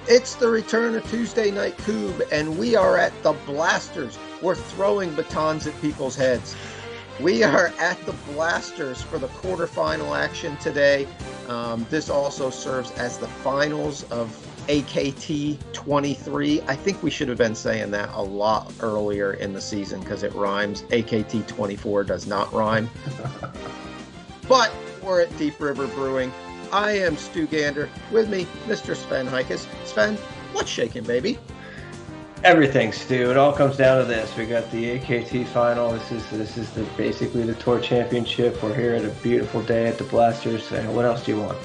It's the return of Tuesday Night Kubb, and we are at the Blasters. We're throwing batons at people's heads. We are at the Blasters for the quarterfinal action today. This also serves as the finals of AKT 23. I think we should have been saying that a lot earlier in the season because it rhymes. AKT 24 does not rhyme. But we're at Deep River Brewing. I am Stu Gander. With me, Mr. Sven Heikus. Sven, what's shaking, baby? Everything, Stu. It all comes down to this. We got the AKT final. This is basically the tour championship. We're here at a beautiful day at the Blasters. And what else do you want?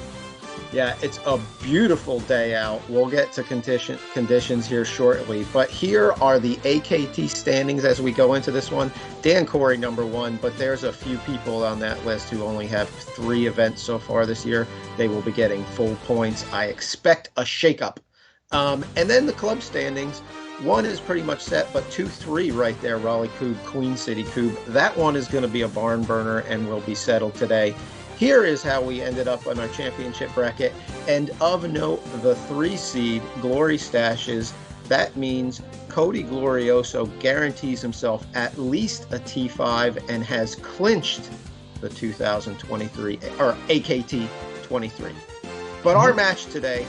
Yeah, it's a beautiful day out. We'll get to conditions here shortly. But here are the AKT standings as we go into this one. Dan Corey, number one, but there's a few people on that list who only have 3 events so far this year. They will be getting full points. I expect a shakeup. And then the club standings. 1 is pretty much set, but 2, 3 right there, Raleigh Kubb, Queen City Kubb. That one is going to be a barn burner and will be settled today. Here is how we ended up on our championship bracket. And of note, the 3 seed, Glory Stashes. That means Cody Glorioso guarantees himself at least a T5 and has clinched the 2023 or AKT 23. But our match today,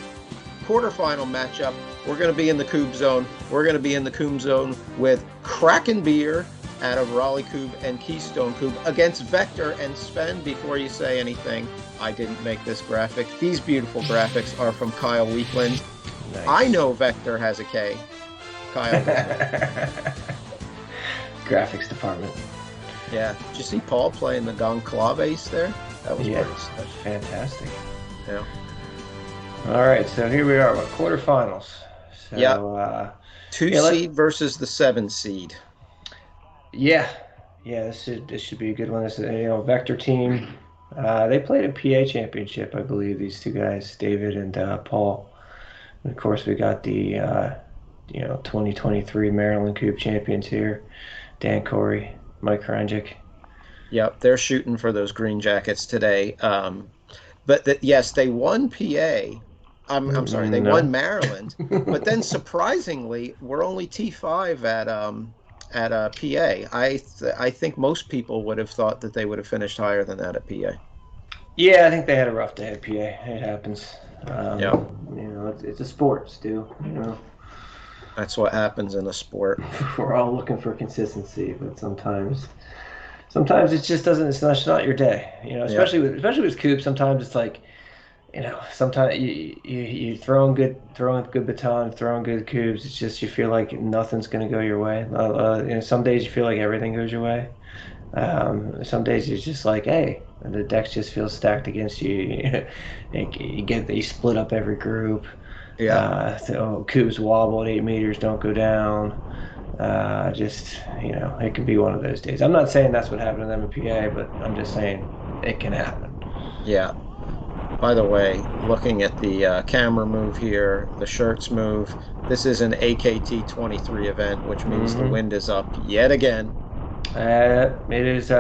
quarterfinal matchup, we're going to be in the Kubb zone. We're going to be in the Kubb zone with Kraken Beer out of Raleigh Kubb and Keystone Kubb against Vektor. And Sven, before you say anything, I didn't make this graphic. These beautiful graphics are from Kyle Weekland. Nice. I know Vektor has a K. Kyle. Graphics department. Yeah. Did you see Paul playing the Gonclaves there? That was pretty fantastic. Yeah. All right, so here we are, quarterfinals. So, yeah. 2 seed versus the 7 seed. Yeah, this should be a good one. This is Vektor team. They played a PA championship, I believe. These 2 guys, David and Paul. And of course, we got the 2023 Maryland Kubb champions here, Dan Corey, Mike Kranjic. Yep, they're shooting for those green jackets today. But yes, they won PA. I'm sorry, they won Maryland. But then surprisingly, we're only T5 at PA. I think most people would have thought that they would have finished higher than that at PA. Yeah, I think they had a rough day at PA. It happens. Yeah. It's a sport, Stu. That's what happens in a sport. We're all looking for consistency, but sometimes it just doesn't. It's not your day. Especially with Kubb. Sometimes it's like, sometimes you throwing good baton, throwing good Kubbs. It's just you feel like nothing's going to go your way. Some days you feel like everything goes your way. Some days it's just like, hey, the decks just feel stacked against you. You split up every group. Yeah. Kubbs wobble at 8 meters, don't go down. It can be one of those days. I'm not saying that's what happened to them in PA, but I'm just saying it can happen. Yeah. By the way, looking at the camera move here, the shirts move, this is an AKT 23 event, which means the wind is up yet again. It is.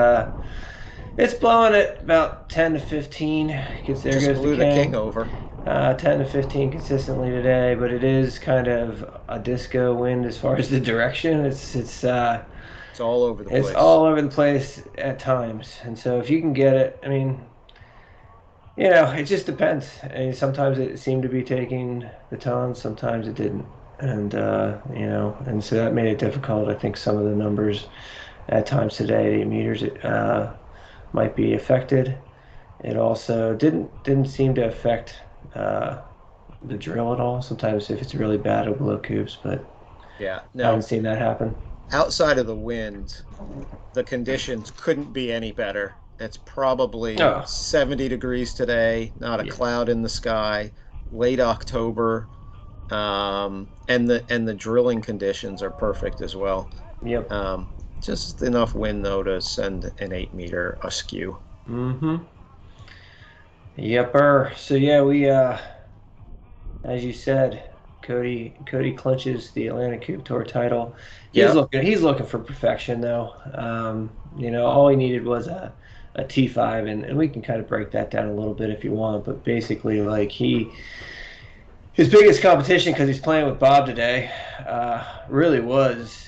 It's blowing at about 10 to 15. Just blew the king over. 10 to 15 consistently today, but it is kind of a disco wind as far as the direction. It's all over the place. It's all over the place at times, and so if you can get it, it just depends. Sometimes it seemed to be taking the tons, sometimes it didn't, and and so that made it difficult. I think some of the numbers at times today, 8 meters, might be affected. It also didn't seem to affect the drill at all. Sometimes if it's really bad, it'll blow Kubbs, but I haven't seen that happen. Outside of the wind, the conditions couldn't be any better. It's probably 70 degrees today, not a cloud in the sky, late October, and the drilling conditions are perfect as well. Yep. Just enough wind though to send an 8 meter askew. Yepper. So we as you said, Cody clinches the Atlantic Kubb Tour title. He's looking for perfection though. All he needed was a T5, and we can kind of break that down a little bit if you want, but basically like he His biggest competition, because he's playing with Bob today, really was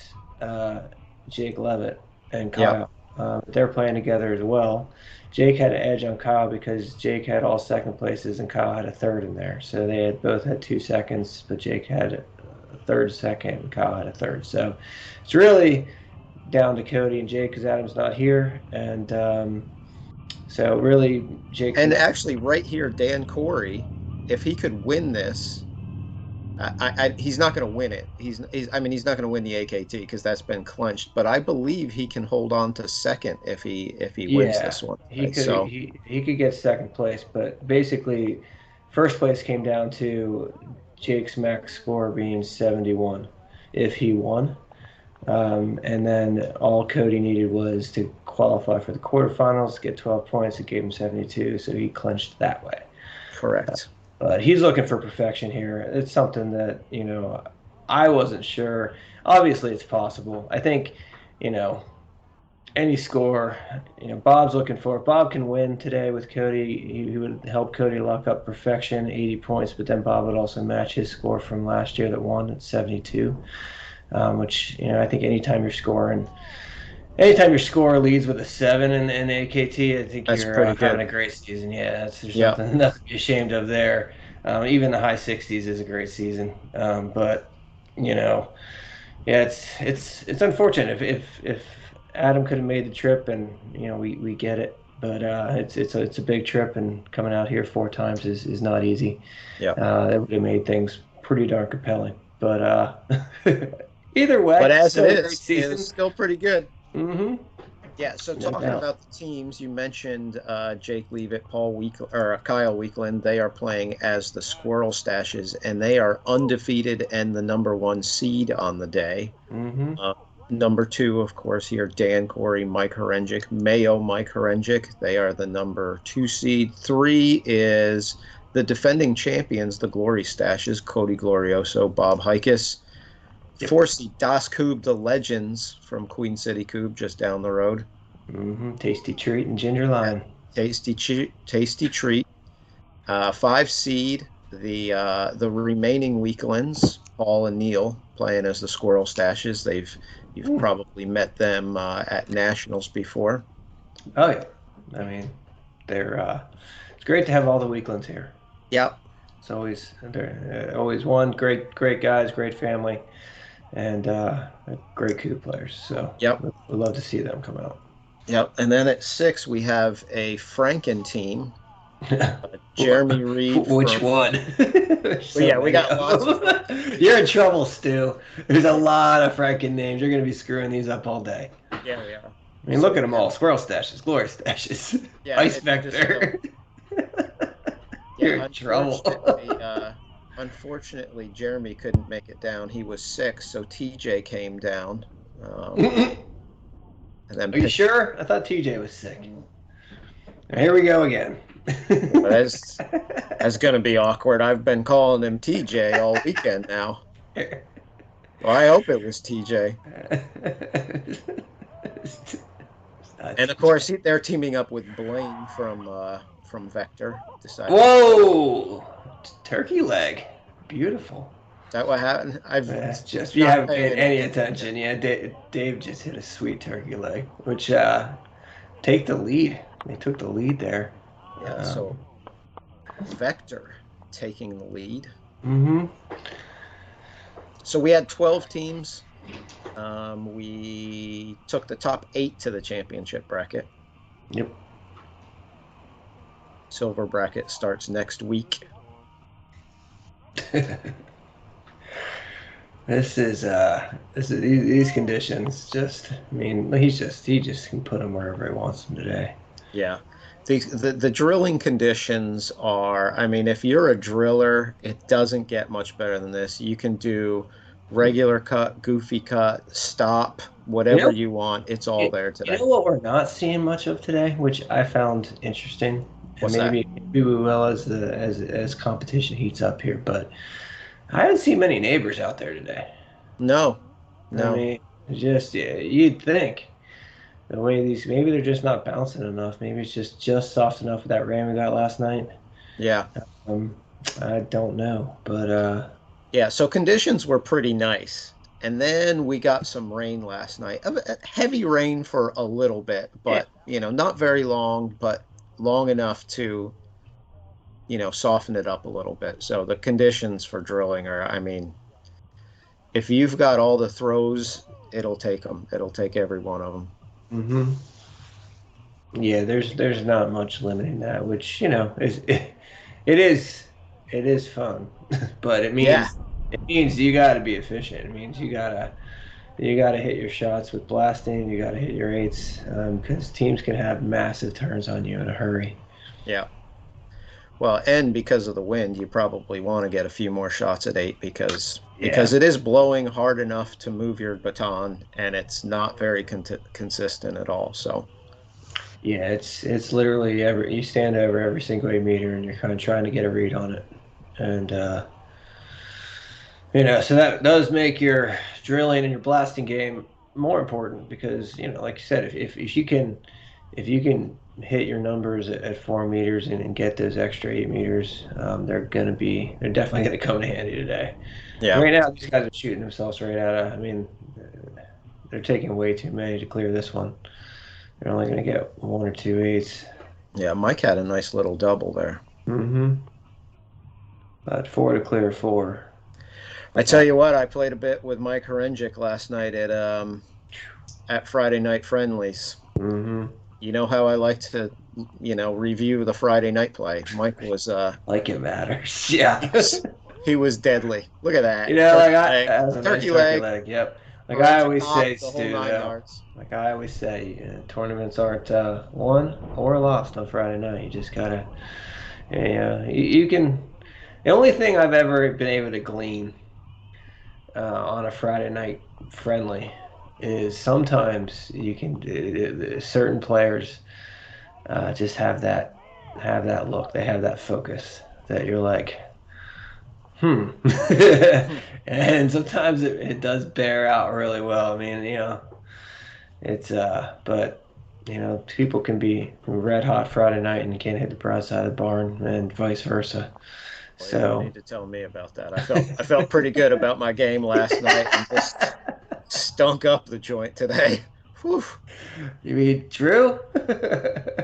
Jake Levitt and Yep, Kyle. They're playing together as well. Jake had an edge on Kyle because Jake had all second places and Kyle had a third in there. So they had both had 2 seconds, but Jake had a third second and Kyle had a third. So it's really down to Cody and Jake because Adam's not here. And so really, Jake's and looking. actually, right here, Dan Corey, if he could win this, he's not going to win it. I mean, he's not going to win the AKT because that's been clinched. But I believe he can hold on to second if he wins Yeah, this one. he Right? could So he could get second place, but basically, first place came down to Jake's max score being 71 if he won. And then all Cody needed was to qualify for the quarterfinals, get 12 points. It gave him 72, so he clinched that way. correct. But he's looking for perfection here. It's something that, I wasn't sure. Obviously, it's possible. I think, you know, any score, Bob's looking for. Bob can win today with Cody. He would help Cody lock up perfection, 80 points, but then Bob would also match his score from last year that won at 72, which, I think anytime your score leads with a 7 in AKT, I think That's you're pretty having good. a great season. Yeah, there's Yeah, nothing to be ashamed of there. Even the high 60s is a great season. But, you know, yeah, it's unfortunate if Adam could have made the trip, and we get it, but it's a big trip, and coming out here 4 times is not easy. yeah. That would have made things pretty darn compelling. But either But way, as it still a great is, it is season. still pretty good. Hmm. Yeah, so No talking doubt. about the teams, you mentioned Jake Leavitt, Kyle Weekland. They are playing as the Squirrel Stashes, and they are undefeated and the number one seed on the day. Hmm. Uh, Number two, of course, here Dan Corey, Mike Horengic, Mayo, Mike Horengic. They are the number two seed. Three is the defending champions, the Glory Stashes, Cody Glorioso, Bob Hikus. Yep. Four seed Das Koob, the Legends from Queen City Koob, just down the road. Tasty treat and ginger Yeah, lime. tasty treat. Five seed, the remaining weeklands, Paul and Neil playing as the Squirrel Stashes. You've Mm. probably met them at nationals before. Oh yeah. I mean, they're it's great to have all the weaklands here. Yep, They're always one great guys, great family, and great coup players. So yep, we love to see them come out. yep. And then at six we have a Franken team. Jeremy Reed Which from. one? There's Well, so yeah, we many got of lots of them. Frankens. You're in trouble, Stu. There's a lot of Franken names. You're going to be screwing these up all day. Yeah, we are. I mean, So look at we them have. all. Squirrel stashes, glory stashes, Yeah, ice it's just vector. yeah. You're in trouble. Unfortunately, Jeremy couldn't make it down. He was sick, so TJ came down, Are and then you picked. sure? I thought TJ was sick. Here we go again. That's going to be awkward. I've been calling him TJ all weekend now. Well, I hope it was TJ. And of course, they're teaming up with Blaine from Vektor. Decided. Whoa! Turkey leg. Beautiful. Is that what happened? I've That's just, you not haven't paying paid any attention. attention. Yeah, Dave just hit a sweet turkey leg, which take the lead. They took the lead there. Yeah, so Vektor taking the lead. Mm-hmm. So we had 12 teams. We took the top 8 to the championship bracket. Yep. Silver bracket starts next week. These conditions just, I mean, he just can put them wherever he wants them today. Yeah. The drilling conditions are, I mean, if you're a driller, it doesn't get much better than this. You can do regular cut, goofy cut, stop, You whatever know, you want. It's all you, there you today. know what we're not seeing much of today, which I found interesting, and What's that? maybe we will as competition heats up here, but I haven't seen many neighbors out there today. No, I no. mean, just yeah, you'd think the way these maybe they're just not bouncing enough. Maybe it's just soft enough with that rain we got last night. Yeah. Um, I don't know, but Yeah, so conditions were pretty nice. And then we got some rain last night. Heavy rain for a little bit, yeah, but not very long, but long enough to, soften it up a little bit. So the conditions for drilling are, I mean, if you've got all the throws, it'll take them. It'll take every one of them. hmm yeah. There's not much limiting that, which is it is it is fun, but Yeah. it means you got to be efficient. It means you gotta hit your shots with blasting. You gotta hit your eights because teams can have massive turns on you in a hurry. Yeah. Well, and because of the wind, you probably want to get a few more shots at eight because Yeah. it is blowing hard enough to move your baton, and it's not very consistent at all. So, Yeah, it's literally every you stand over every single 8 meter and you're kind of trying to get a read on it, and so that does make your drilling and your blasting game more important because like you said, if you can hit your numbers at 4 meters and get those extra 8 meters, they're definitely gonna come in handy today. yeah, Right now, these guys are shooting themselves right out of. I mean, they're taking way too many to clear this one. They're only gonna get one or two eights. yeah, Mike had a nice little double there. Mm-hmm. But four to clear four. I tell you what, I played a bit with Mike Horengic last night at Friday Night Friendlies. Mm-hmm. You know how I like to, review the Friday night play. Mike was Like it matters. Yeah. he was deadly. Look at that. Like Turkey leg. that was a nice Turkey turkey leg. leg. Yep. Like I Forensic always hop, say, the whole Stu, nine though. yards. Like I always say, tournaments aren't won or lost on Friday night. You just gotta, you can. The only thing I've ever been able to glean on a Friday night friendly is sometimes you can certain players just have that look. They have that focus that you're like, hmm. And sometimes it does bear out really well. I mean, it's but people can be red hot Friday night and you can't hit the broadside of the barn and vice versa. Well, you don't So need to tell me about that. I felt pretty good about my game last night and just stunk up the joint today. Whew. you mean Drew?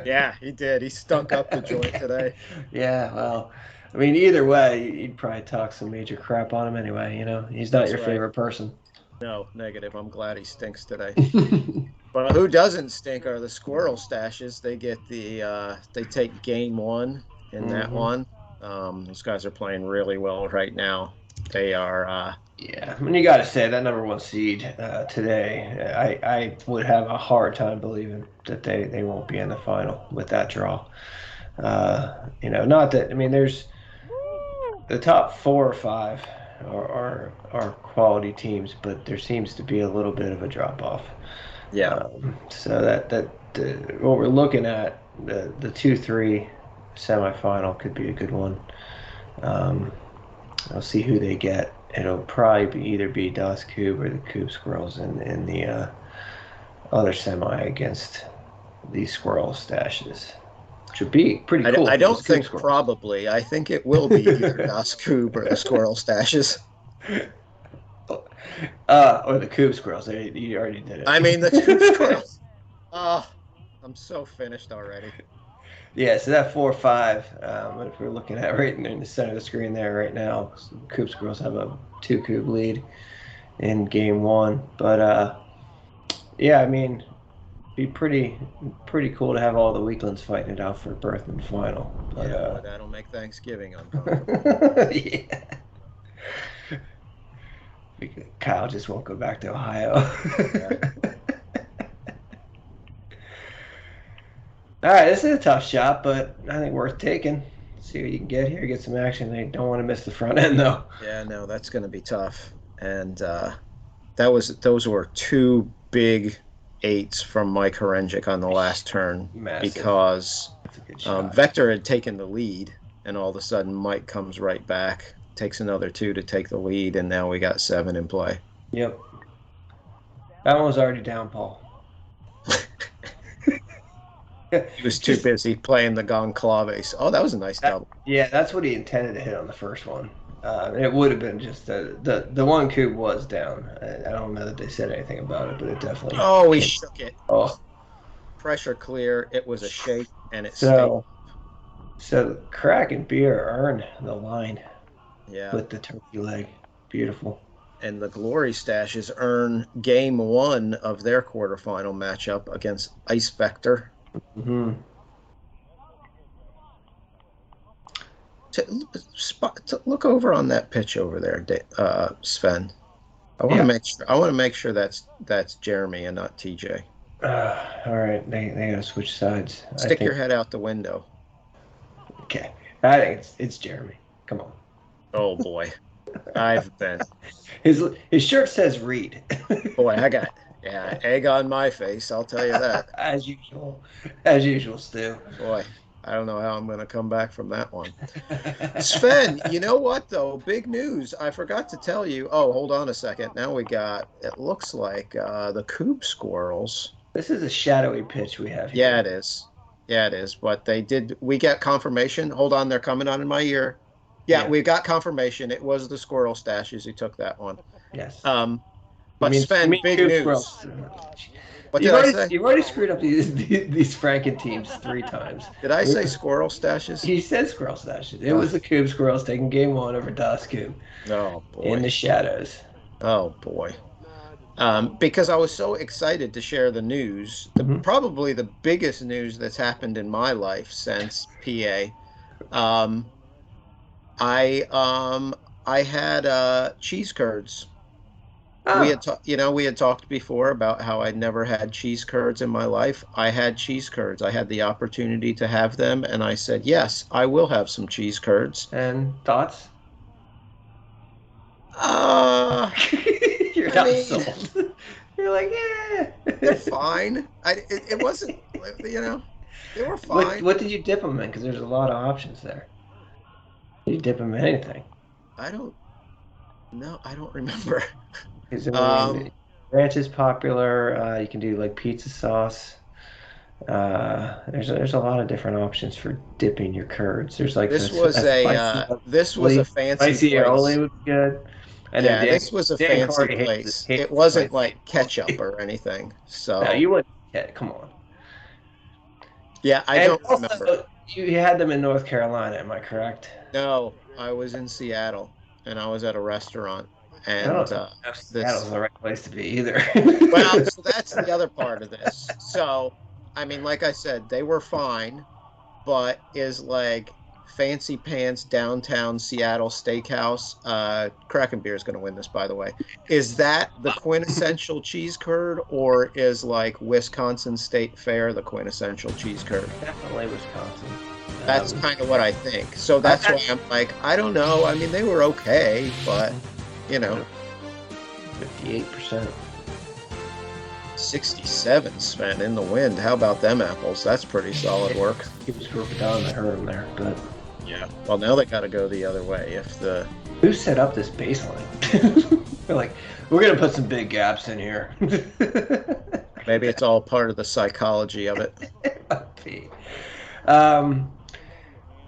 Yeah, he did. He stunk up the joint today. Yeah, well, I mean, either way, you'd probably talk some major crap on him anyway. He's not That's your right. favorite person. No, negative. I'm glad he stinks today. But who doesn't stink are the squirrel stashes. They take game one in that hmm one. Those guys are playing really well right now. They are Yeah, I mean, you got to say that number one seed today. I would have a hard time believing that they won't be in the final with that draw. Not that I mean, there's the top four or five are quality teams, but there seems to be a little bit of a drop off. yeah. So what we're looking at the 2-3 semifinal could be a good one. Um, I'll see who they get. It'll probably either be Das Kubb or the Kubb Squirrels in the other semi against these Squirrel stashes, which would be pretty cool I for these don't Kubb think Squirrels. probably. I think it will be either Das Koob or the squirrel stashes. Or the Kubb Squirrels. You already did I mean the Koob it. squirrels. Oh, I'm so finished already. Yeah, so that 4-5, if we're looking at right in the center of the screen there right now, Coups girls have a 2 coup lead in game one. But yeah, I mean, be pretty cool to have all the weaklings fighting it out for berth in the final. But Yeah, boy, that'll make Thanksgiving uncomfortable. yeah, Kyle just won't go back to Ohio. Yeah. All right, this is a tough shot, but I think worth taking. See what you can get here, get some action. They don't want to miss the front end though. Yeah, no, that's going to be tough. And those were two big eights from Mike Horengic on the last turn Massive. because That's a good shot. Vektor had taken the lead, and all of a sudden Mike comes right back, takes another two to take the lead, and now we got seven in play. Yep. That one was already down, Paul. He was too busy playing the Goncalves. Oh, that was a nice double. Yeah, that's what he intended to hit on the first one. It would have been just the one Kubb was down. I don't know that they said anything about it, but it definitely Oh, he came. shook it. Oh, Pressure clear. It was a shake, and it stayed. so Kraken Beer earned the line Yeah. with the turkey leg. Beautiful. And the Glory Stashes earn game one of their quarterfinal matchup against Ice Vektor. Hmm. Look over on that pitch over there, Sven. I want to Yeah. make sure. I want to make sure that's Jeremy and not TJ. All right, they gotta switch sides. I Stick your think. head out the window. Okay, I think it's Jeremy. Come on. Oh boy, I've been. His shirt says Reed. Boy, I got egg on my face. I'll tell you that. As usual, Stu. Boy, I don't know how I'm going to come back from that one. Sven, you know what though? Big news. I forgot to tell you. Oh, hold on a second. Now we got. It looks like the Kubb Squirrels. This is a shadowy pitch we have here. Yeah, it is. Yeah, it is. But they did. We get confirmation. Hold on, they're coming on in my ear. Yeah, we got confirmation. It was the Squirrel Stashes who took that one. Yes. But Sven, big Kubb news. Squirrels. What did I say? You've already screwed up these Franken teams 3 times. Did I say Squirrel Stashes? He said Squirrel Stashes. It was the Kubb Squirrels taking game one over Das Kubb. Oh boy. In the shadows. Oh boy. Because I was so excited to share the news, probably the biggest news that's happened in my life since PA. I had cheese curds. Oh. We had talked before about how I'd never had cheese curds in my life. I had cheese curds. I had the opportunity to have them, and I said, yes, I will have some cheese curds. And thoughts? You're not sold. You're like, yeah. They're fine. It wasn't, they were fine. What did you dip them in? Because there's a lot of options there. You dip them in anything. I don't remember. Ranch is popular. You can do like pizza sauce. There's a lot of different options for dipping your curds. There's like this was a fancy spicy place. aioli was good. And yeah, this was a fancy place. It wasn't like ketchup or anything. So no, you wouldn't. Come on. Yeah, I don't remember. You had them in North Carolina, am I correct? No, I was in Seattle, and I was at a restaurant. And Seattle's the right place to be either. Well, so that's the other part of this. So, I mean, like I said, they were fine, but is like fancy pants downtown Seattle steakhouse. Kraken Beer is going to win this, by the way. Is that the quintessential cheese curd, or is like Wisconsin State Fair the quintessential cheese curd? Definitely Wisconsin. That's kind of what I think. So that's why I'm like, I don't know. I mean, they were okay, but 58%. 67, Sven, in the wind. How about them apples? That's pretty solid work. He was grouped down. I heard him there, but yeah. Well, now they got to go the other way. Who set up this baseline? They're like, we're gonna put some big gaps in here. Maybe it's all part of the psychology of it. It might be.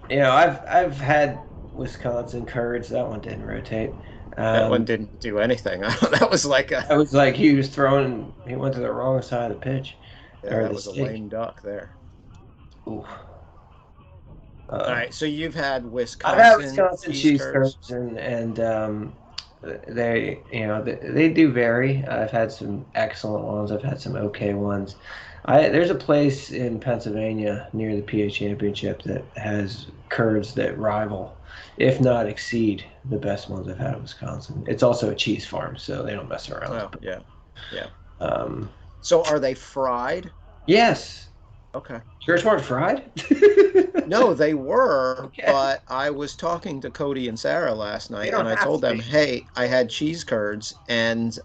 I've had Wisconsin curds. That one didn't rotate. That one didn't do anything. That was like he was throwing. He went to the wrong side of the pitch. Yeah, that was a lame duck there. Ooh. All right, so you've had Wisconsin. I've had Wisconsin cheese curds, and they do vary. I've had some excellent ones. I've had some okay ones. There's a place in Pennsylvania near the PA Championship that has curds that rival, if not exceed, the best ones I've had in Wisconsin. It's also a cheese farm, so they don't mess around. Oh, yeah. So are they fried? Yes. Okay. Yours weren't fried? No, they were, okay. But I was talking to Cody and Sarah last night, and I told them, hey, I had cheese curds, and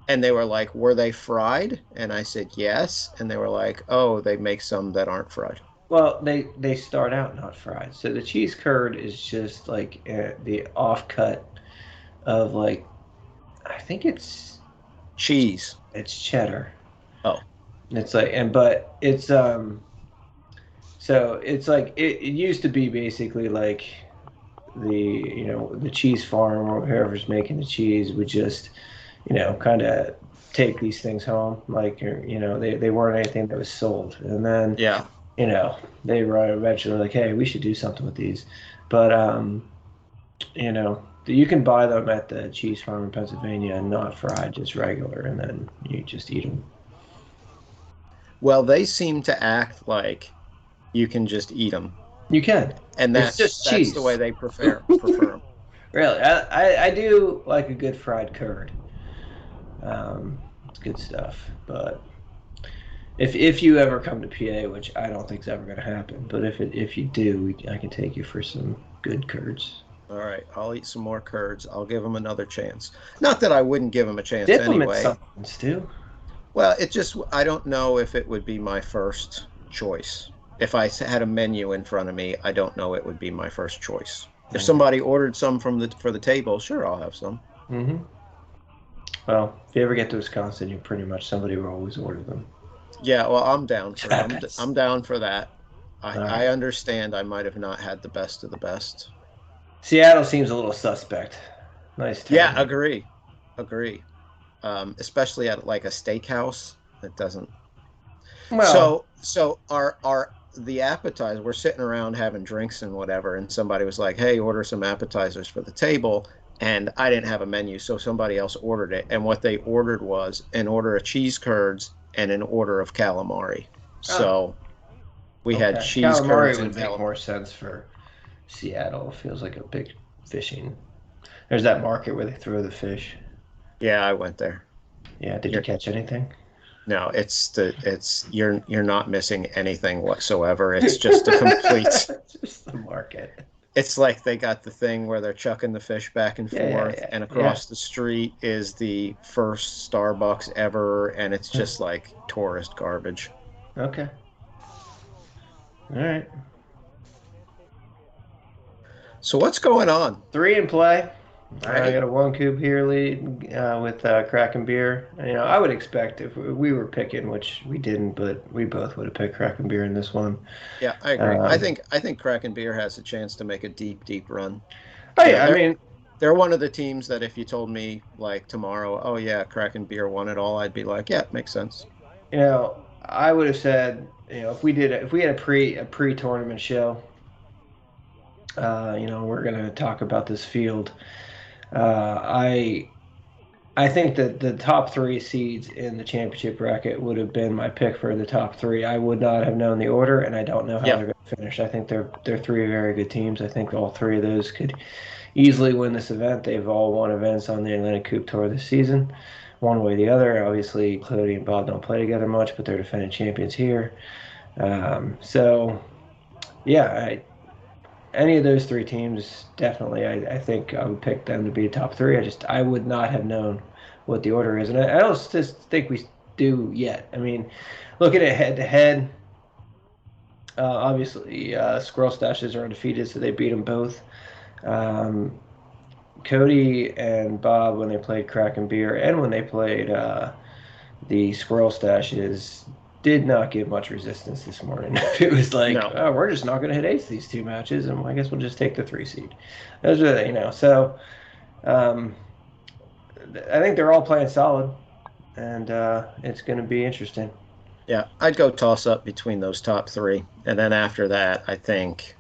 they were like, were they fried? And I said, yes. And they were like, oh, they make some that aren't fried. Well, they start out not fried. So the cheese curd is just like the offcut of I think it's cheese. It's cheddar. Oh. It's like, but it's so it's like it used to be basically like the cheese farm or whoever's making the cheese would just kind of take these things home, like they weren't anything that was sold, and then Yeah. they were eventually like, hey, we should do something with these, but you can buy them at the cheese farm in Pennsylvania, not fried, just regular, and then you just eat them. Well, they seem to act like you can just eat them, You can. and It's that's just that's the way cheese. they prefer them. Really, I do like a good fried curd. It's good stuff. But if you ever come to PA, which I don't think is ever going to happen, but if you do, I can take you for some good curds. All right, I'll eat some more curds. I'll give them another chance. Not that I wouldn't give them a chance Dip them in anyway. something, Stu. Well, I don't know if it would be my first choice. If I had a menu in front of me, I don't know it would be my first choice. If somebody ordered some for the table, sure, I'll have some. Mm-hmm. Well, if you ever get to Wisconsin, you pretty much somebody will always order them. Yeah, well, I'm down It for happens. I'm down for that. All I right. understand I might have not had the best of the best. Seattle seems a little suspect. Nice Yeah, town. agree. Especially at like a steakhouse, it doesn't. Well, So our the appetizers, we're sitting around having drinks and whatever, and somebody was like, "Hey, order some appetizers for the table." And I didn't have a menu, so somebody else ordered it. And what they ordered was an order of cheese curds and an order of calamari. oh, So we had okay. cheese Calamari curds would and make calamari. more sense for Seattle. It feels like a big fishing. There's that market where they throw the fish. Yeah, I went there. Yeah, did you You're catch anything? no, it's you're not missing anything whatsoever. It's just a complete. Just the market. It's like they got the thing where they're chucking the fish back and Yeah, yeah, forth, yeah, and yeah. across the street is the first Starbucks ever, and it's just like tourist garbage. Okay. All right. So what's going on? Three in play. I Hey, got a one Kubb here lead with Kraken Beer. I would expect if we were picking, which we didn't, but we both would have picked Kraken Beer in this one. yeah, I agree. Um, I think Kraken Beer has a chance to make a deep run. oh You know, yeah, I mean, they're one of the teams that if you told me like tomorrow, oh yeah, Kraken Beer won it all, I'd be like, yeah, makes sense. I would have said, if we had a pre tournament show, we're gonna talk about this field. I think that the top three seeds in the championship bracket would have been my pick for the top three. I would not have known the order, and I don't know how Yeah, they're going to finish. I think they're three very good teams. I think all three of those could easily win this event. They've all won events on the Atlantic Coupe Tour this season, one way or the other. Obviously, Cody and Bob don't play together much, but they're defending champions here. So yeah, any of those three teams, definitely, I think I would pick them to be top three. I would not have known what the order is, and I don't just think we do yet. I mean, looking at head to head, obviously, Squirrel Stashes are undefeated, so they beat them both. Um, Cody and Bob, when they played Kraken Beer and when they played the Squirrel Stashes, did not give much resistance this morning. It was like, no. oh, we're just not going to hit ace these two matches, and I guess we'll just take the three seed. Those are, so um, I think they're all playing solid, and it's going to be interesting. Yeah, I'd go toss up between those top three, and then after that, I think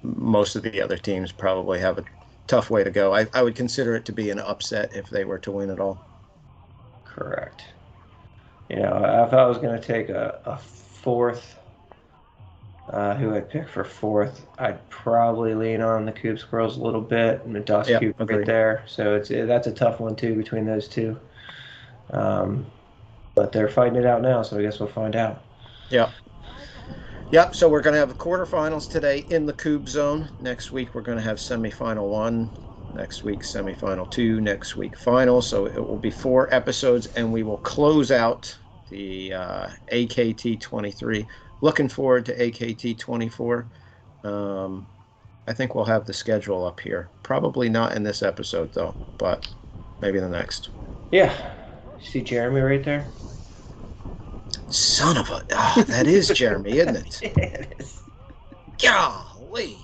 most of the other teams probably have a tough way to go. I would consider it to be an upset if they were to win it all. Correct. If I was going to take a fourth, who I'd pick for fourth, I'd probably lean on the Coupe Squirrels a little bit, and the Dust Yeah, Coupe right agree. there. So that's a tough one too between those two. Um, but they're fighting it out now, so I guess we'll find out. Yeah. Yep. So we're going to have the quarterfinals today in the Coupe zone. Next week we're going to have semifinal one. Next week semifinal two. Next week final. So it will be 4 episodes, and we will close out the AKT 23. Looking forward to AKT 24. Um, I think we'll have the schedule up here. Probably not in this episode though, but maybe the next. Yeah. You see Jeremy right there? Son of a... Ah, that is Jeremy, isn't it? It is. Golly.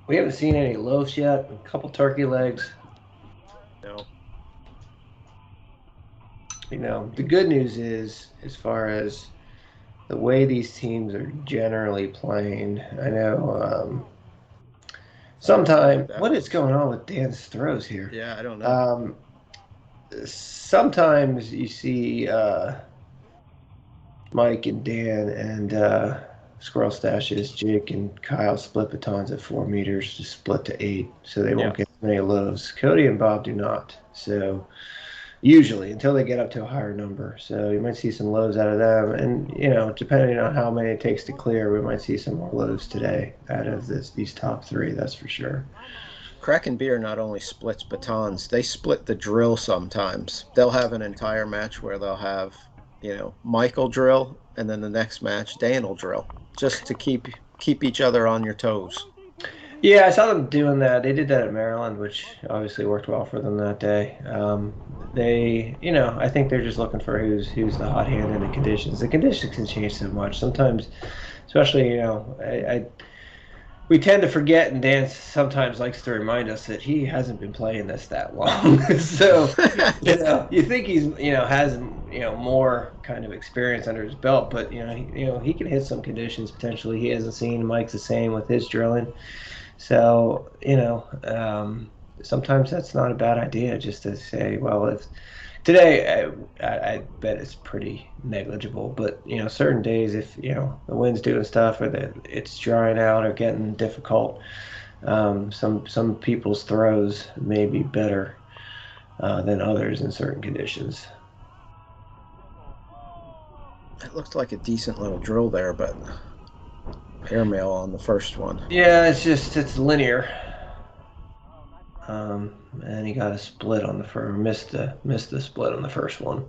We haven't seen any loaves yet. A couple turkey legs. No. The good news is, as far as the way these teams are generally playing, I know what is going on with Dan's throws here? Yeah, I don't know. Sometimes you see Mike and Dan and Squirrel Stashes, Jake and Kyle split batons at 4 meters to split to 8, so they won't get as many loaves. Cody and Bob do not. So usually, until they get up to a higher number. So you might see some loaves out of them. And, depending on how many it takes to clear, we might see some more loaves today out of these top 3, that's for sure. Kraken Beer not only splits batons, they split the drill sometimes. They'll have an entire match where they'll have, Michael drill, and then the next match, Dan will drill, just to keep each other on your toes. Yeah, I saw them doing that. They did that at Maryland, which obviously worked well for them that day. I think they're just looking for who's the hot hand in the conditions. The conditions can change so much. Sometimes, especially, we tend to forget, and Dan sometimes likes to remind us that he hasn't been playing this that long. So, you think he's, has, more kind of experience under his belt, but, he can hit some conditions potentially he hasn't seen. Mike's the same with his drilling. So, sometimes that's not a bad idea, just to say, well, if today, I bet it's pretty negligible, but, certain days, if, the wind's doing stuff or it's drying out or getting difficult, some people's throws may be better than others in certain conditions. It looked like a decent little drill there, but airmail on the first one. Yeah, it's linear. And he got a split on the first, missed the split on the first one.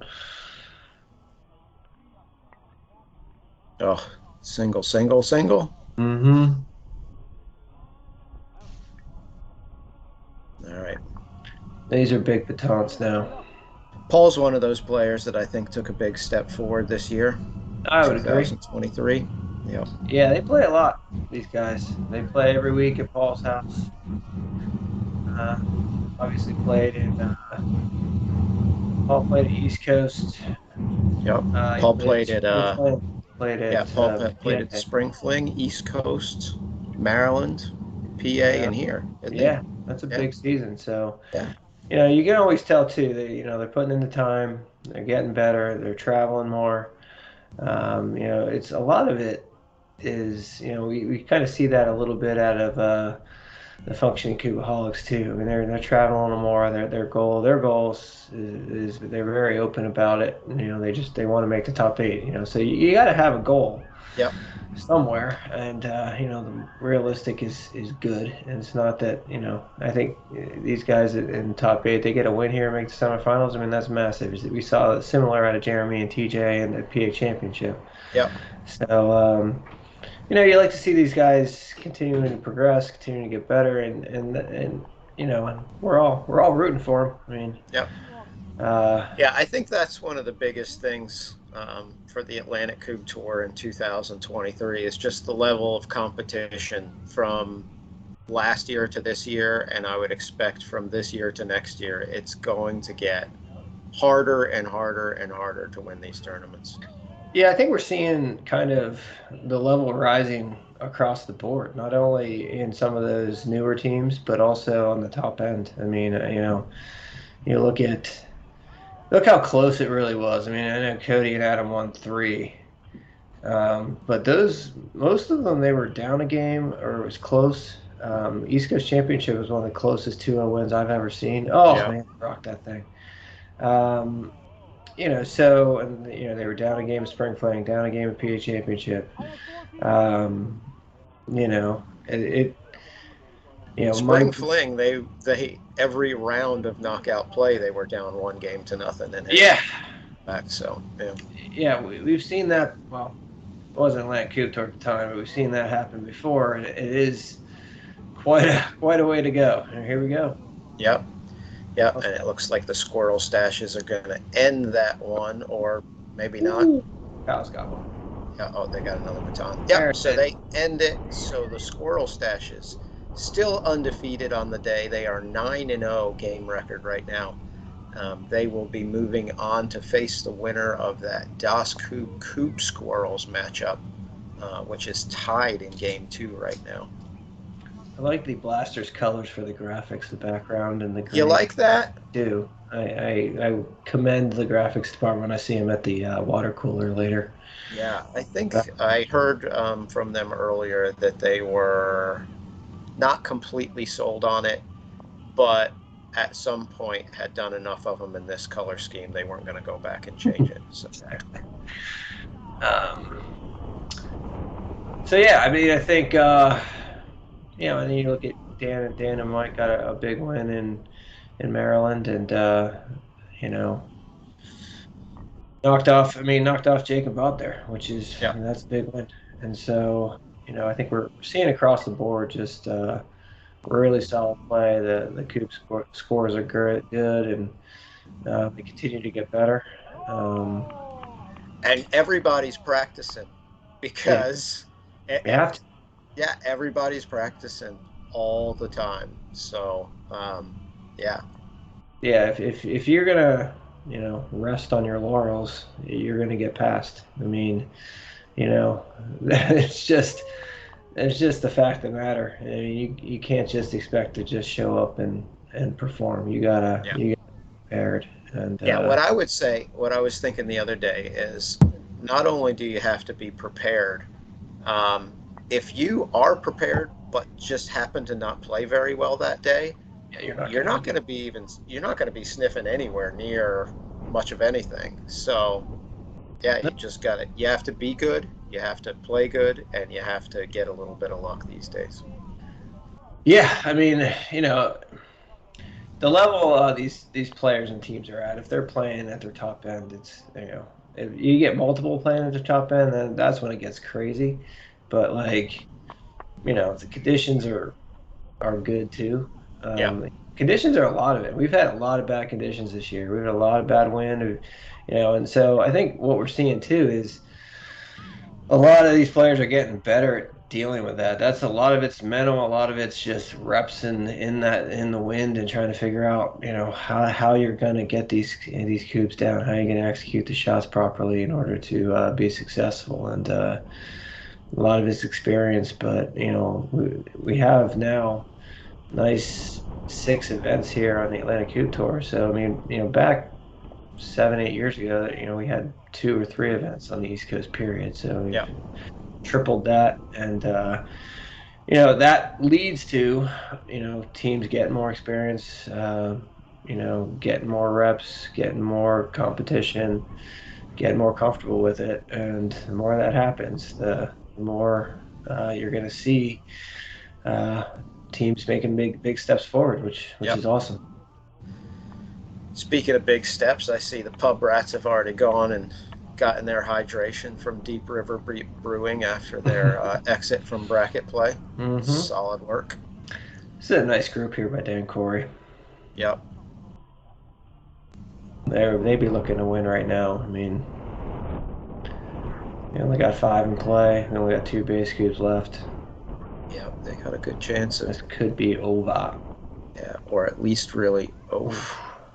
Oh, single, single, single. Mm-hmm. All right. These are big batons now. Paul's one of those players that I think took a big step forward this year. I would agree. 2023. Yep. Yeah, they play a lot, these guys. They play every week at Paul's house. Obviously Paul played at East Coast. Yep. Paul played at Paul played at Spring Fling, East Coast, Maryland, PA, and here. Yeah, that's a big season. So yeah. You can always tell too. They're putting in the time. They're getting better. They're traveling more. It's a lot of it is we kind of see that a little bit out of the functioning Kubaholics too. I mean, they're traveling more. Their goals is they're very open about it. They want to make the top 8. So you got to have a goal. Yep. Somewhere, and the realistic is good, and it's not that I think these guys in the top 8, they get a win here and make the semifinals. I mean, that's massive. We saw similar out of Jeremy and TJ in the PA Championship. Yep. So you like to see these guys continuing to progress, continuing to get better, and we're all rooting for them. I mean, yep. I think that's one of the biggest things for the Atlantic Kubb Tour in 2023 is just the level of competition from last year to this year, and I would expect from this year to next year, it's going to get harder and harder and harder to win these tournaments. Yeah, I think we're seeing kind of the level rising across the board, not only in some of those newer teams, but also on the top end. I mean, you look how close it really was. I mean, I know Cody and Adam won 3, but most of them, they were down a game or it was close. East Coast Championship was one of the closest 2-0 wins I've ever seen. Oh man, rocked that thing. They were down a game of Spring Fling, down a game of PA Championship. Spring Fling, they every round of knockout play they were down 1-0 and back. So we've seen that. Well, it wasn't Atlantic Kubb Tour at the time, but we've seen that happen before, and it is quite a way to go. And here we go. Yep. Yeah, and it looks like the squirrel stashes are going to end that one, or maybe not. Kyle's got one. Yeah, oh, they got another baton. There Yep, so they end it. So the squirrel stashes still undefeated on the day. They are 9-0 game record right now. They will be moving on to face the winner of that Das Coop Squirrels matchup, which is tied in game 2 right now. I like the Blasters colors for the graphics, the background, and the green. You like that? I do. I commend the graphics department when I see them at the water cooler later. Yeah, I think I heard from them earlier that they were not completely sold on it, but at some point had done enough of them in this color scheme they weren't going to go back and change it. So. Exactly. So yeah, I mean, I think and then you look at Dan and Mike got a big win in Maryland, and knocked off Jake and Bob there, which is that's a big win. And so I think we're seeing across the board just really solid play. The Coop scores are good, and they continue to get better. And everybody's practicing because we have to. Yeah, everybody's practicing all the time. So yeah. If you're gonna rest on your laurels, you're gonna get passed. I mean, it's just the fact of the matter. I mean, you can't just expect to just show up and perform. You gotta be prepared. And what I would say, what I was thinking the other day is, not only do you have to be prepared, if you are prepared but just happen to not play very well that day, you're not going to be sniffing anywhere near much of anything. So you have to be good, you have to play good, and you have to get a little bit of luck these days. Yeah, I mean, the level these players and teams are at, if they're playing at their top end, it's if you get multiple playing at the top end, then that's when it gets crazy. But the conditions are good too. Conditions are a lot of it. We've had a lot of bad conditions this year. We've had a lot of bad wind, and so I think what we're seeing too is a lot of these players are getting better at dealing with that. That's a lot of it's mental, a lot of it's just reps in the wind and trying to figure out how you're going to get these coops down, how you're going to execute the shots properly in order to be successful. And a lot of it's experience, but we have now nice 6 events here on the Atlantic Coop Tour. So I mean, back 7-8 years ago, we had 2 or 3 events on the East Coast period. So we tripled that, and that leads to teams getting more experience, getting more reps, getting more competition, getting more comfortable with it. And the more that happens, the more you're going to see teams making big steps forward, which is awesome. Speaking of big steps, I see the Pub Rats have already gone and gotten their hydration from Deep River Brewing after their exit from bracket play. Mm-hmm. Solid work. This is a nice group here by Dan Corey. Yep. They'd be looking to win right now. I mean, they only got 5 in play. They only got 2 base cubes left. Yep, they got a good chance. This could be over. Yeah, or at least really over.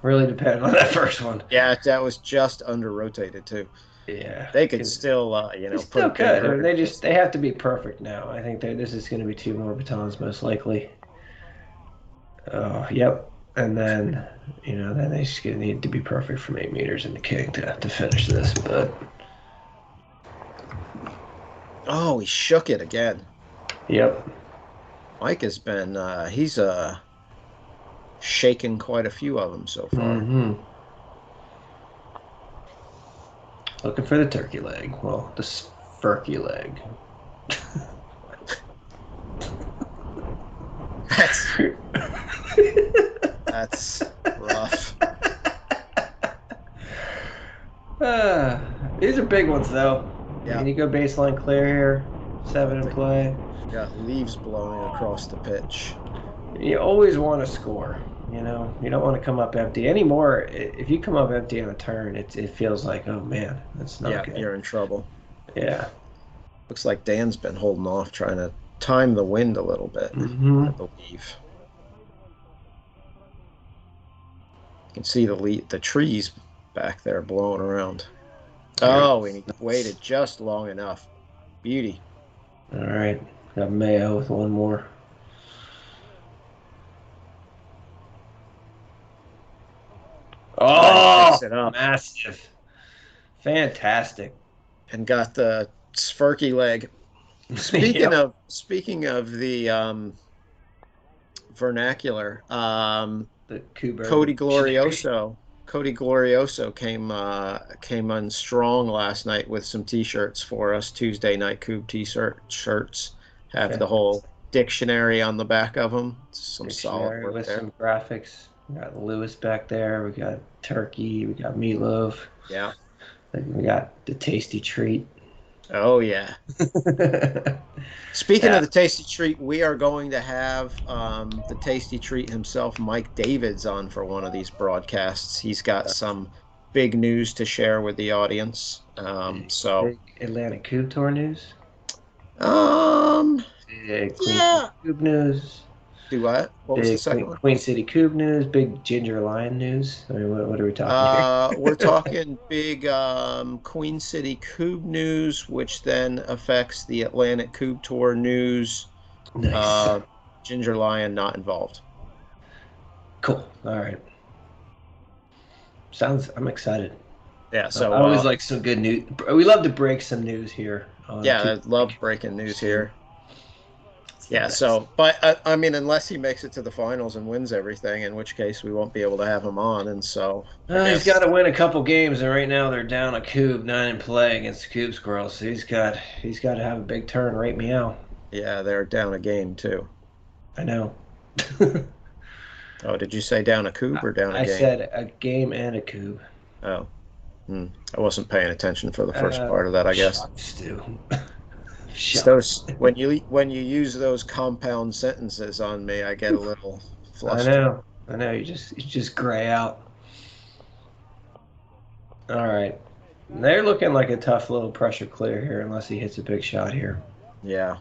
Really depending on that first one. Yeah, that was just under rotated too. Yeah, they could still, still good. They have to be perfect now. I think this is going to be 2 more batons most likely. Yep, and then then they just need to be perfect from 8 meters in the king to finish this. But he shook it again. Yep. Mike has been he's shaken quite a few of them so far. Mm-hmm. Looking for the turkey leg. Well, the spurky leg. That's rough. These are big ones, though. Yeah. You go baseline clear here. 7 in play. Got leaves blowing across the pitch. You always want to score. You know, you don't want to come up empty anymore. If you come up empty on a turn, it feels like, oh man, that's not Yeah, good. you're in trouble. Yeah. Looks like Dan's been holding off, trying to time the wind a little bit, I Hmm. believe. You can see the trees back there blowing around. Oh, and he Nice. waited just long enough. Beauty. All right. Got Mayo with one more. And he Oh, picks it up massive. Fantastic. and got the Sparky leg. Yep. Speaking of the vernacular, The Kuber, the Cody dictionary. Glorioso. Cody Glorioso came on strong last night with some t-shirts for us. Tuesday night Coupe t-shirt shirts have the whole Fantastic. dictionary on the back of them. Some solid Dictionary work with there. some graphics. We got Lewis back there. We got turkey. We got meatloaf. Yeah. We got the tasty treat. Oh yeah. Speaking of Yeah. the tasty treat, we are going to have the tasty treat himself, Mike Davids, on for one of these broadcasts. He's got some big news to share with the audience. Big Atlantic Coupe Tour news. Um, Big Queen City yeah. Coupe news. Do what? What was the Big second one? Queen City Coupe news. Big Ginger Lion news. I mean, what are we talking here? We're talking big Queen City Coupe news, which then affects the Atlantic Coupe Tour news. Nice. Uh, Ginger Lion not involved. Cool. All right. I'm excited. Yeah, I so always like some good news. We love to break some news here on yeah, Two I love breaking news scene. here. It's the Yeah, best. so but I mean, unless he makes it to the finals and wins everything, in which case we won't be able to have him on. And so I He's got guess, to win a couple games, and right now they're down a cube, 9 in play against the Cube Squirrels. So he's got to have a big turn, right meow. yeah, they're down a game too. I know. Oh, did you say down a coupe or down a I game? said a game and a cube. Oh, I wasn't paying attention for the first Uh, part of that, I guess. Shucks, dude. It's Shucks. those when you use those compound sentences on me, I get a little I flustered. know. I know. You just gray out. All right. They're looking like a tough little pressure clear here, unless he hits a big shot here. Yeah,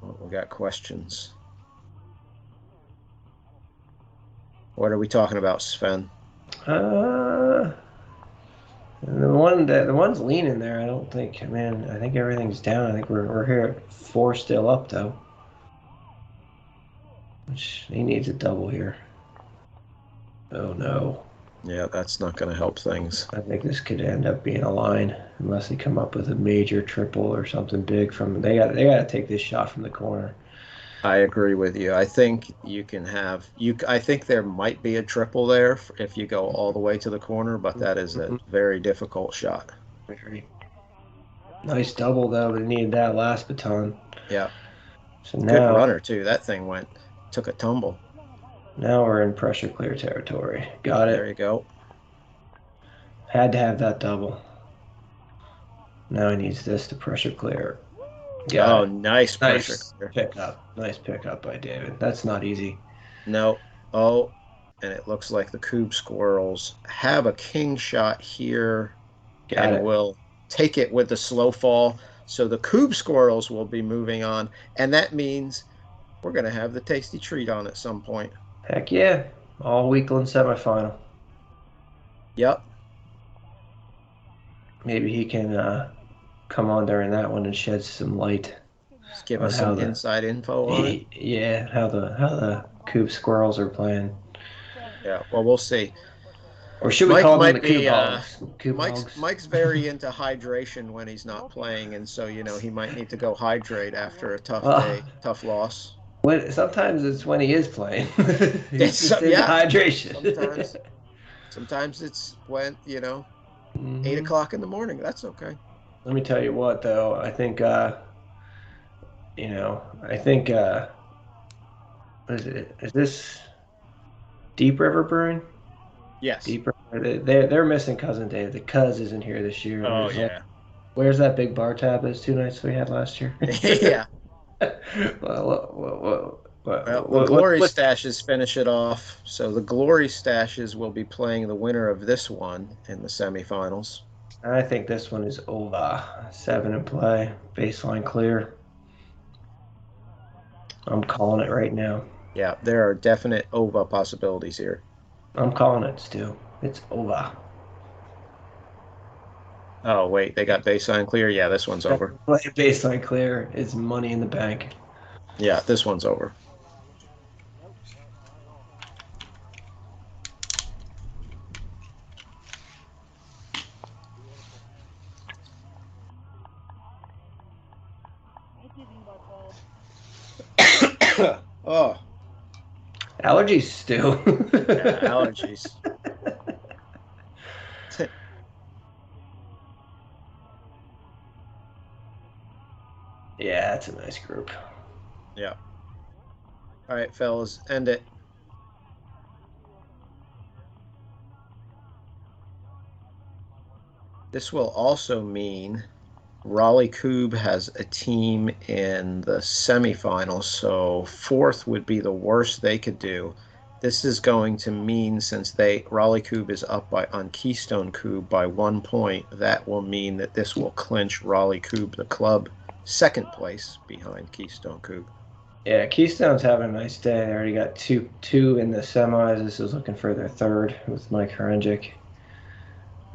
well, we got questions. What are we talking about, Sven? Uh, the one's leaning there. I don't think. Man, I think everything's down. I think we're here at 4 still up though. Which he needs a double here. Oh no. Yeah, that's not going to help things. I think this could end up being a line unless they come up with a major triple or something big from. They got to take this shot from the corner. I agree with you. I think you can have you. I think there might be a triple there if you go all the way to the corner, but that is a Mhm. very difficult shot. Very nice double though. They needed that last baton. Yeah, So good now runner too. That thing took a tumble. now we're in pressure clear territory. Got There you it. go. Had to have that double. Now he needs this to pressure clear. Got Oh, it. nice pressure Nice clear. pickup. Nice pickup by David. That's not easy. No. Oh, and it looks like the Coob Squirrels have a king shot here Got and it. will take it with the slow fall. So the Coob Squirrels will be moving on, and that means we're going to have the tasty treat on at some point. Heck yeah. All weekend semifinal. Yep. Maybe he can come on during that one and shed some light Just give on us how some the inside info on it. yeah, how the Coop Squirrels are playing. Yeah. Well, we'll see. Or should we Mike call them the might Coop be Hogs? Coop Hogs? Mike's very into hydration when he's not playing, and so he might need to go hydrate after a tough Well, day, tough loss. sometimes it's when he is playing. He's It's just into yeah. hydration. Sometimes sometimes it's when 8 Hmm. o'clock in the morning. That's okay. Let me tell you what, though. I think what is it? Is this Deep River Brewing? Yes. Deep River. They're missing cousin Dave. The cuz isn't here this year. Oh yeah. Where's that big bar tab those 2 nights we had last year? Yeah. Well, Well, the Glory Stashes finish it off. So the Glory Stashes will be playing the winner of this one in the semifinals. I think this one is over. 7 in play, baseline clear. I'm calling it right now. Yeah, there are definite over possibilities here. I'm calling it, Stu. It's over. Oh, wait, they got baseline clear? Yeah, this one's over. Baseline clear is money in the bank. Yeah, this one's over. Oh. Allergies, Stu. Yeah, allergies. Yeah, that's a nice group. Yeah. All right, fellas, end it. This will also mean Raleigh Kubb has a team in the semifinals, so fourth would be the worst they could do. This is going to mean, since Raleigh Kubb is up on Keystone Kubb by 1 point, that will mean that this will clinch Raleigh Kubb, the club, second place behind Keystone Kubb. Yeah, Keystone's having a nice day. They already got two in the semis. This is looking for their third with Mike Horenjic.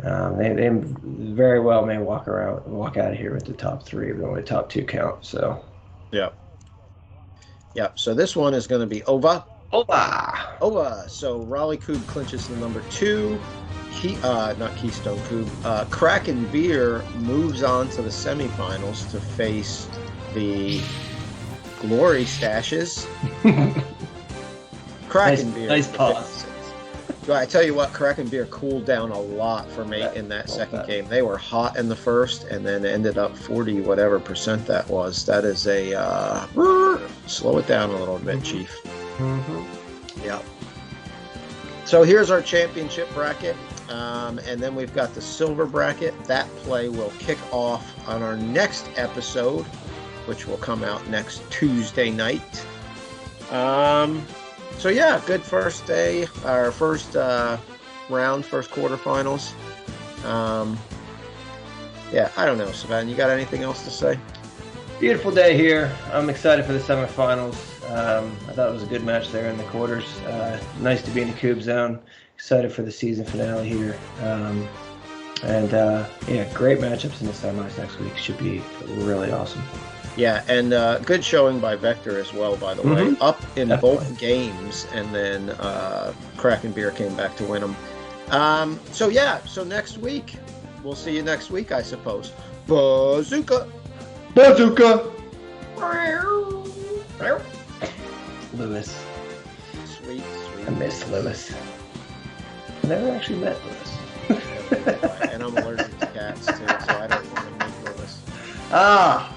They very well may walk out of here with the top 3, but only top 2 count. So yeah. So this one is going to be over. Over. So Raleigh Kubb clinches the number 2. Not Keystone Kubb. Kraken Beer moves on to the semifinals to face the Glory Stashes. Kraken Beer. Nice pause. I tell you what, Kraken Beer cooled down a lot for me in that second game. They were hot in the first and then ended up 40 whatever percent that was. That is a slow it down a little bit, Chief. Mm-hmm. Yeah. So here's our championship bracket. And then we've got the silver bracket. That play will kick off on our next episode, which will come out next Tuesday night. So yeah, good first day, our first round, first quarterfinals. Yeah, I don't know, Savan, you got anything else to say? Beautiful day here. I'm excited for the semifinals. I thought it was a good match there in the quarters. Nice to be in the Kubb zone. Excited for the season finale here. Yeah, great matchups in the semis next week. Should be really awesome. Yeah, and good showing by Vektor as well, by the way. Up in both games, and then Kraken Beer came back to win them. So next week, we'll see you next week, I suppose. Bazooka! Lewis. Sweet. I miss Lewis. I never actually met Lewis. And I'm allergic to cats, too, so I don't want to meet Lewis. Ah!